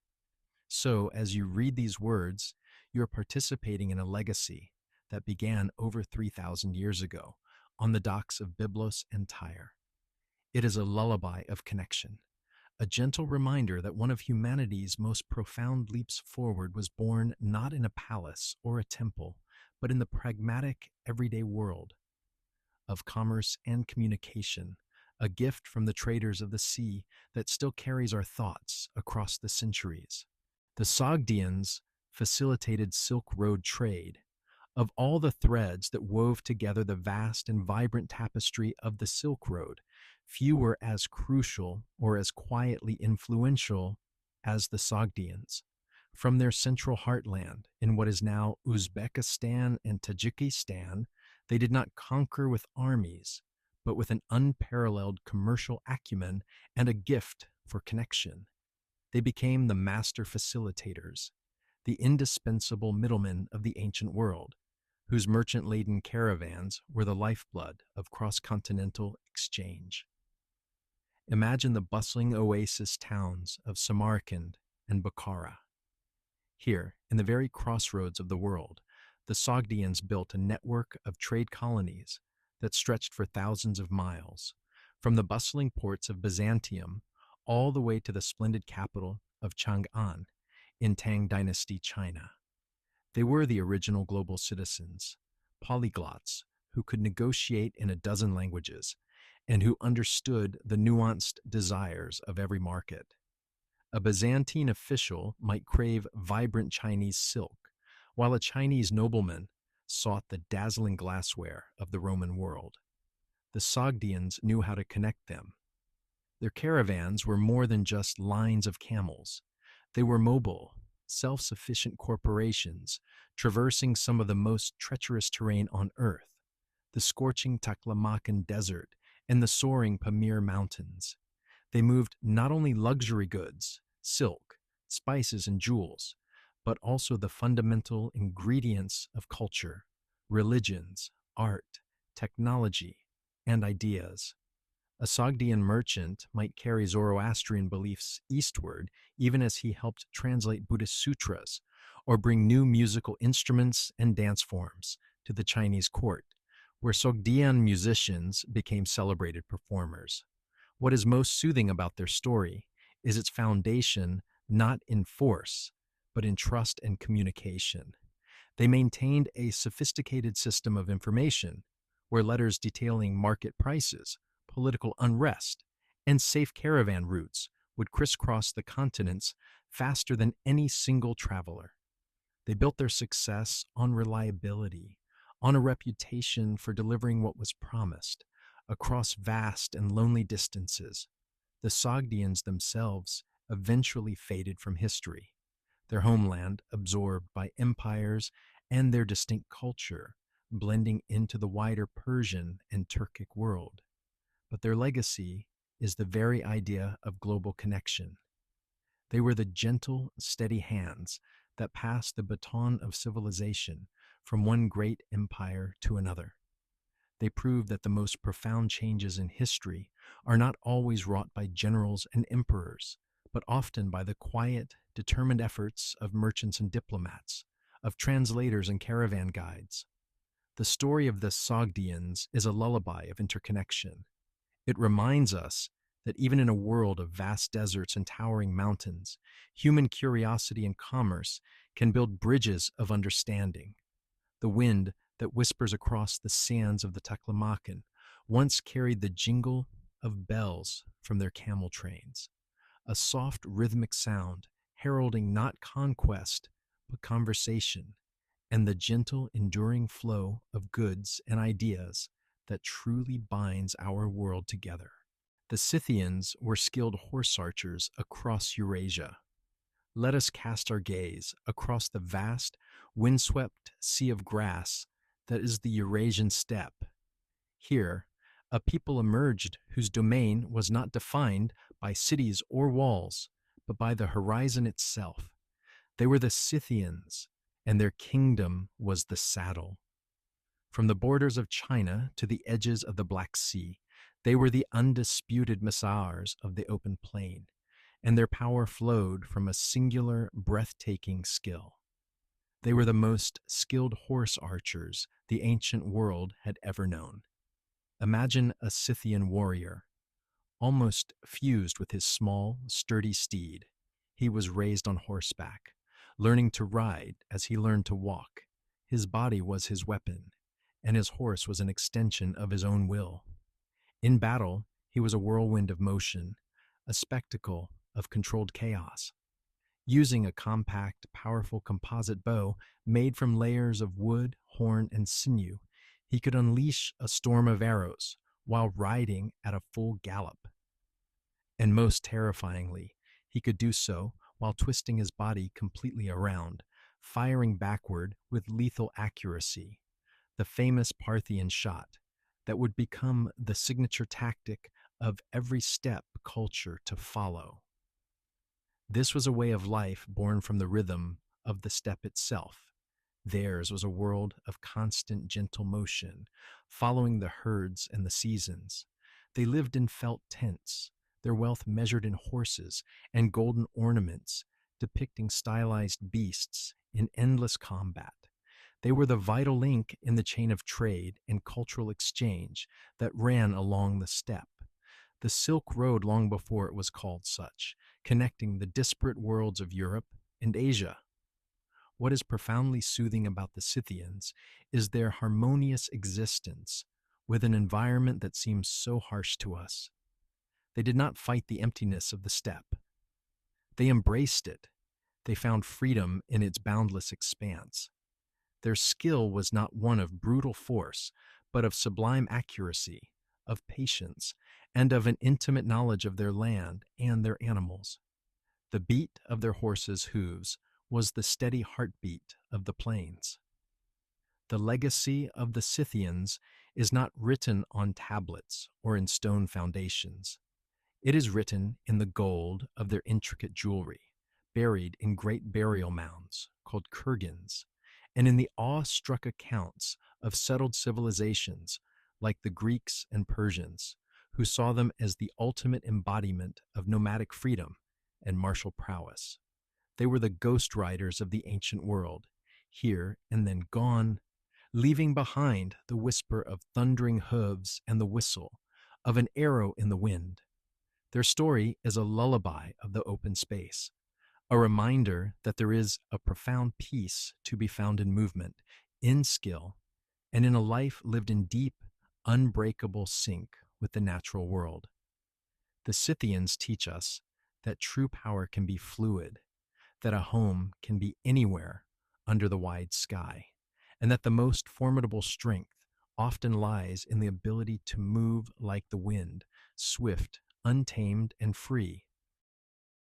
So, as you read these words, you are participating in a legacy that began over 3,000 years ago on the docks of Byblos and Tyre. It is a lullaby of connection, a gentle reminder that one of humanity's most profound leaps forward was born not in a palace or a temple, but in the pragmatic, everyday world of commerce and communication, a gift from the traders of the sea that still carries our thoughts across the centuries. The Sogdians facilitated Silk Road trade. Of all the threads that wove together the vast and vibrant tapestry of the Silk Road, few were as crucial or as quietly influential as the Sogdians. From their central heartland in what is now Uzbekistan and Tajikistan, they did not conquer with armies, but with an unparalleled commercial acumen and a gift for connection. They became the master facilitators, the indispensable middlemen of the ancient world, whose merchant-laden caravans were the lifeblood of cross-continental exchange. Imagine the bustling oasis towns of Samarkand and Bukhara. Here, in the very crossroads of the world, the Sogdians built a network of trade colonies that stretched for thousands of miles, from the bustling ports of Byzantium all the way to the splendid capital of Chang'an in Tang Dynasty China. They were the original global citizens, polyglots who could negotiate in a dozen languages and who understood the nuanced desires of every market. A Byzantine official might crave vibrant Chinese silk, while a Chinese nobleman sought the dazzling glassware of the Roman world. The Sogdians knew how to connect them. Their caravans were more than just lines of camels. They were mobile, self-sufficient corporations traversing some of the most treacherous terrain on Earth, the scorching Taklamakan Desert and the soaring Pamir Mountains. They moved not only luxury goods, silk, spices, and jewels, but also the fundamental ingredients of culture, religions, art, technology, and ideas. A Sogdian merchant might carry Zoroastrian beliefs eastward even as he helped translate Buddhist sutras or bring new musical instruments and dance forms to the Chinese court, where Sogdian musicians became celebrated performers. What is most soothing about their story is its foundation not in force, but in trust and communication. They maintained a sophisticated system of information, where letters detailing market prices, political unrest, and safe caravan routes would crisscross the continents faster than any single traveler. They built their success on reliability, on a reputation for delivering what was promised, across vast and lonely distances. The Sogdians themselves eventually faded from history, their homeland absorbed by empires and their distinct culture blending into the wider Persian and Turkic world. But their legacy is the very idea of global connection. They were the gentle, steady hands that passed the baton of civilization from one great empire to another. They proved that the most profound changes in history are not always wrought by generals and emperors, but often by the quiet, determined efforts of merchants and diplomats, of translators and caravan guides. The story of the Sogdians is a lullaby of interconnection. It reminds us that even in a world of vast deserts and towering mountains, human curiosity and commerce can build bridges of understanding. The wind that whispers across the sands of the Taklamakan once carried the jingle of bells from their camel trains, a soft rhythmic sound heralding not conquest but conversation, and the gentle, enduring flow of goods and ideas that truly binds our world together. The Scythians were skilled horse archers across Eurasia. Let us cast our gaze across the vast, windswept sea of grass that is the Eurasian steppe. Here, a people emerged whose domain was not defined by cities or walls, but by the horizon itself. They were the Scythians, and their kingdom was the saddle. From the borders of China to the edges of the Black Sea, they were the undisputed Messars of the open plain, and their power flowed from a singular, breathtaking skill. They were the most skilled horse archers the ancient world had ever known. Imagine a Scythian warrior, almost fused with his small, sturdy steed. He was raised on horseback, learning to ride as he learned to walk. His body was his weapon, and his horse was an extension of his own will. In battle, he was a whirlwind of motion, a spectacle of controlled chaos. Using a compact, powerful composite bow made from layers of wood, horn, and sinew, he could unleash a storm of arrows while riding at a full gallop. And most terrifyingly, he could do so while twisting his body completely around, firing backward with lethal accuracy, the famous Parthian shot that would become the signature tactic of every steppe culture to follow. This was a way of life born from the rhythm of the steppe itself. Theirs was a world of constant gentle motion, following the herds and the seasons. They lived in felt tents, their wealth measured in horses and golden ornaments, depicting stylized beasts in endless combat. They were the vital link in the chain of trade and cultural exchange that ran along the steppe, the Silk Road long before it was called such, connecting the disparate worlds of Europe and Asia. What is profoundly soothing about the Scythians is their harmonious existence with an environment that seems so harsh to us. They did not fight the emptiness of the steppe. They embraced it. They found freedom in its boundless expanse. Their skill was not one of brutal force, but of sublime accuracy, of patience, and of an intimate knowledge of their land and their animals. The beat of their horses' hooves was the steady heartbeat of the plains. The legacy of the Scythians is not written on tablets or in stone foundations. It is written in the gold of their intricate jewelry, buried in great burial mounds called kurgans, and in the awe-struck accounts of settled civilizations like the Greeks and Persians, who saw them as the ultimate embodiment of nomadic freedom and martial prowess. They were the ghost riders of the ancient world, here and then gone, leaving behind the whisper of thundering hooves and the whistle of an arrow in the wind. Their story is a lullaby of the open space, a reminder that there is a profound peace to be found in movement, in skill, and in a life lived in deep, unbreakable sync with the natural world. The Scythians teach us that true power can be fluid, that a home can be anywhere under the wide sky, and that the most formidable strength often lies in the ability to move like the wind, swift, untamed, and free.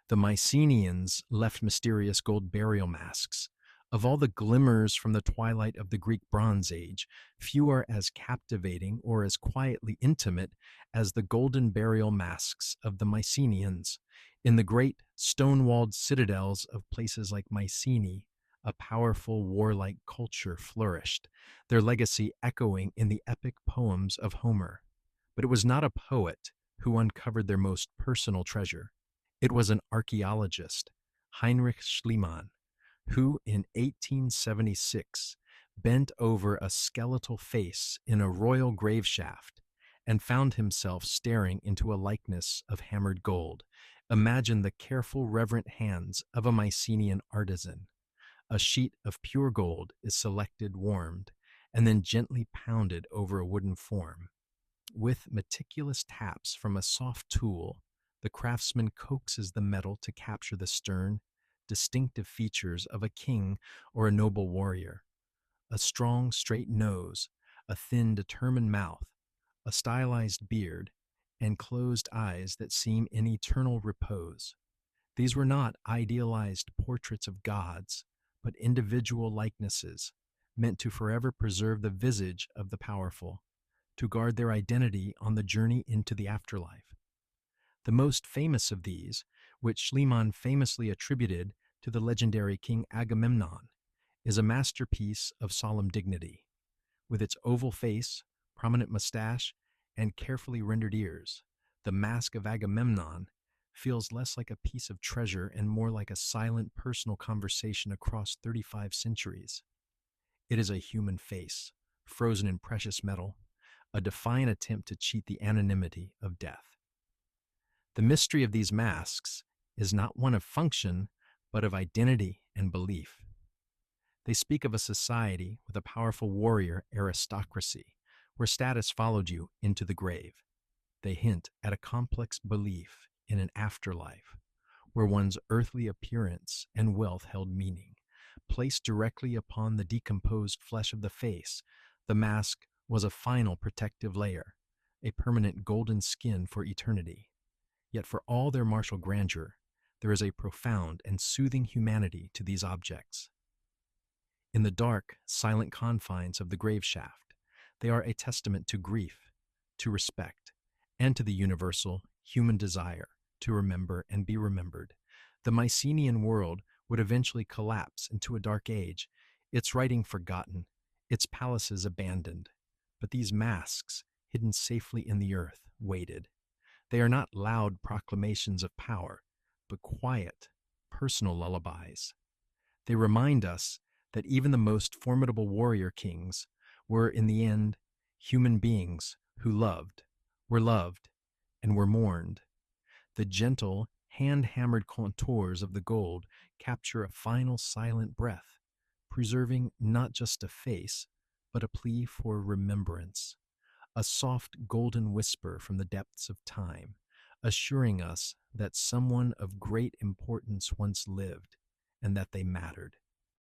The Mycenaeans left mysterious gold burial masks. Of all the glimmers from the twilight of the Greek Bronze Age, few are as captivating or as quietly intimate as the golden burial masks of the Mycenaeans. In the great stone-walled citadels of places like Mycenae, a powerful warlike culture flourished, their legacy echoing in the epic poems of Homer. But it was not a poet who uncovered their most personal treasure. It was an archaeologist, Heinrich Schliemann, who in 1876 bent over a skeletal face in a royal graveshaft and found himself staring into a likeness of hammered gold. Imagine the careful, reverent hands of a Mycenaean artisan. A sheet of pure gold is selected, warmed, and then gently pounded over a wooden form. With meticulous taps from a soft tool, the craftsman coaxes the metal to capture the stern, distinctive features of a king or a noble warrior. A strong, straight nose, a thin, determined mouth, a stylized beard, and closed eyes that seem in eternal repose. These were not idealized portraits of gods, but individual likenesses, meant to forever preserve the visage of the powerful, to guard their identity on the journey into the afterlife. The most famous of these, which Schliemann famously attributed to the legendary King Agamemnon, is a masterpiece of solemn dignity. With its oval face, prominent mustache, and carefully rendered ears, the Mask of Agamemnon feels less like a piece of treasure and more like a silent personal conversation across 35 centuries. It is a human face, frozen in precious metal, a defiant attempt to cheat the anonymity of death. The mystery of these masks is not one of function, but of identity and belief. They speak of a society with a powerful warrior aristocracy, where status followed you into the grave. They hint at a complex belief in an afterlife, where one's earthly appearance and wealth held meaning. Placed directly upon the decomposed flesh of the face, the mask was a final protective layer, a permanent golden skin for eternity. Yet for all their martial grandeur, there is a profound and soothing humanity to these objects. In the dark, silent confines of the grave shaft, they are a testament to grief, to respect, and to the universal human desire to remember and be remembered. The Mycenaean world would eventually collapse into a dark age, its writing forgotten, its palaces abandoned. But these masks, hidden safely in the earth, waited. They are not loud proclamations of power, but quiet, personal lullabies. They remind us that even the most formidable warrior kings were, in the end, human beings who were loved, and were mourned. The gentle, hand-hammered contours of the gold capture a final silent breath, preserving not just a face, but a plea for remembrance, a soft golden whisper from the depths of time, assuring us that someone of great importance once lived and that they mattered.